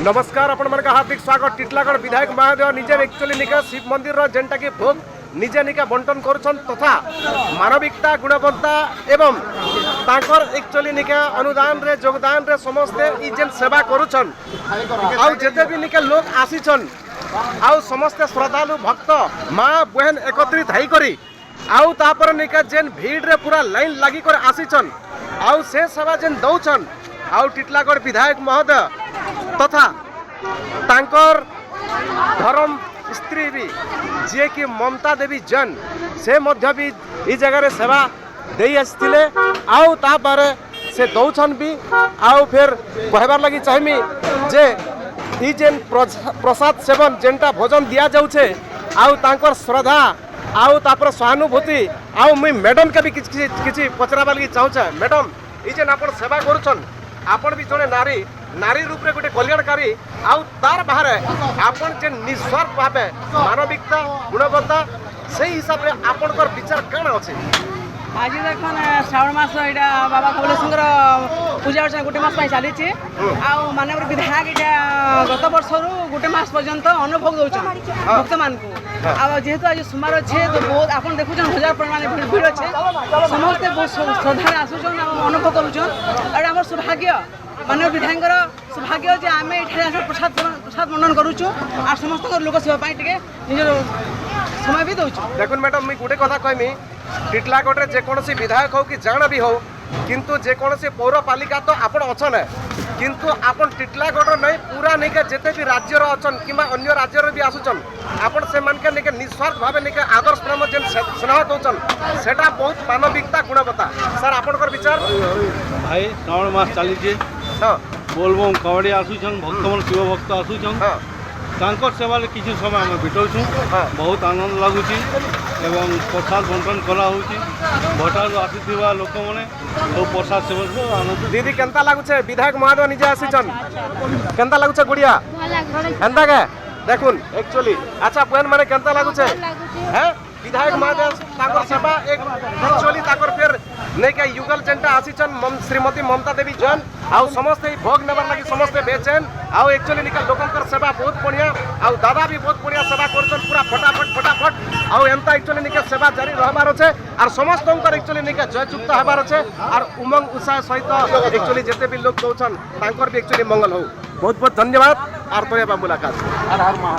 नमस्कार आपण मन का हार्दिक स्वागत। टिटलागढ़ विधायक महोदय निजे एक्चुअली निका शिव मंदिर रो जेंटा की भोग निजे निका बंटन करुछन तथा मानविकता गुणवत्ता एवं तांकर एक्चुअली निका अनुदान रे योगदान रे समस्ते ई जेन सेवा करुछन आउ जेते भी निका लोग आसीछन आउ समस्ते श्रद्धालु भक्त माँ बहन एकत्रित हई करी आउ तापर निका जेन भीड़ रे पूरा लाइन लगी कर आसीछन आउ से सेवा जेन दउछन आउ टिटलागढ़ विधायक महोदय तथा तांकर धर्म स्त्री भी जे कि ममता देवी जन से मध्य भी ई जगह रे सेवा देई आस्थिले आउ तापर से दउछन भी आउ फिर कहबार लगी चाहमी जे ई जेन प्रसाद सेवन जेनटा भोजन दिया जाउछे आउ तांकर श्रद्धा आउ तापर सहानुभूति आउ मुई मैडम के भी किछि पचराबा लगी चाहूछे। मैडम ई जेन आपण सेवा करूछन आपण भी जड़े नारी नारी रूप में गोटे कल्याणकारी आउ तार बाहर आपण जे निस्वार्थ भावे मानविकता गुणवत्ता से हिसाब रे आपणकर विचार कण अछि। आज देखन श्रावण मास एटा बाबा कमलेश्वर पूजा अर्चना गोटे मास चली आउ मानव विधायक एटा गत वर्ष गोटे मास पर्यंत अनुभव दौन भक्त मान को जेहेतु आज सुमार अच्छे तो बहुत आप देखुन हजार परिमाण भीड़ अच्छे समस्ते बहुत श्रद्धा आसुन अनुभव करुन आम सौभाग्य मानव विधायक सौभाग्य जे आम ये प्रसाद मंडन करुचु आ समस्त लोक सेवाई टे निज समय भी दौचु। देखुन मैडम मुझे गोटे कथा कहमी टिटलागढ़ जेकोसी विधायक हो कि जाण भी हो किंतु जेकोसी पौरपालिका तो आपण अछन किंतु आपण टिटलागढ़ नहीं पूरा नहीं के जेते भी राज्य अछन किंबा अन्य राज्य भी आसुचन आपण से मन के नहीं निस्वार्थ भावे नहीं आदर्श प्रेम जेन स्नेह दौचन सेटा बहुत मानविकता गुणवत्ता। सर आपनकर विचार भाई श्रावण मास चली हाँ बोलबम कवड़ी आसुचन भक्त मन शिव भक्त आसुचन हाँ तांकर सेवाले किसी समय आम बिताऊँ बहुत आनंद लगुच एवं प्रसाद बंटन कराऊँगी भटारू आसीथिबा लोक मैंने सब प्रसाद सेवन आनंद। दीदी केनता लागुचे विधायक महोदय निजे आसीचन केनता लागुचे गुड़िया एंता के देखुन एक्चुअली अच्छा बहन माने केनता लागुचे हैं विधायक महोदय ताकर सेवा एक एक्चुअली ताकर फिर नहीं के युगल जेंटा आसीचन श्रीमती ममता देवी जन आउ समस्ते भोग नेबार लगी समस्ते बेचैन आउ एक्चुअली निका लोकंकर सेवा बहुत बढ़िया आउ दादा भी बहुत बढ़िया सेवा करछन पूरा फटाफट आउ एंता एक्चुअली निका सेवा जारी रहबार अछि और समस्तंकर एक्चुअली निका जयचुक्त हेबार अछि और उमंग उत्साह सहित एक्चुअली जेते भी लोग दउछन तांकर भी एक्चुअली मंगल हो। बहुत बहुत धन्यवाद और तो मुलाकात। हर हर महादेव।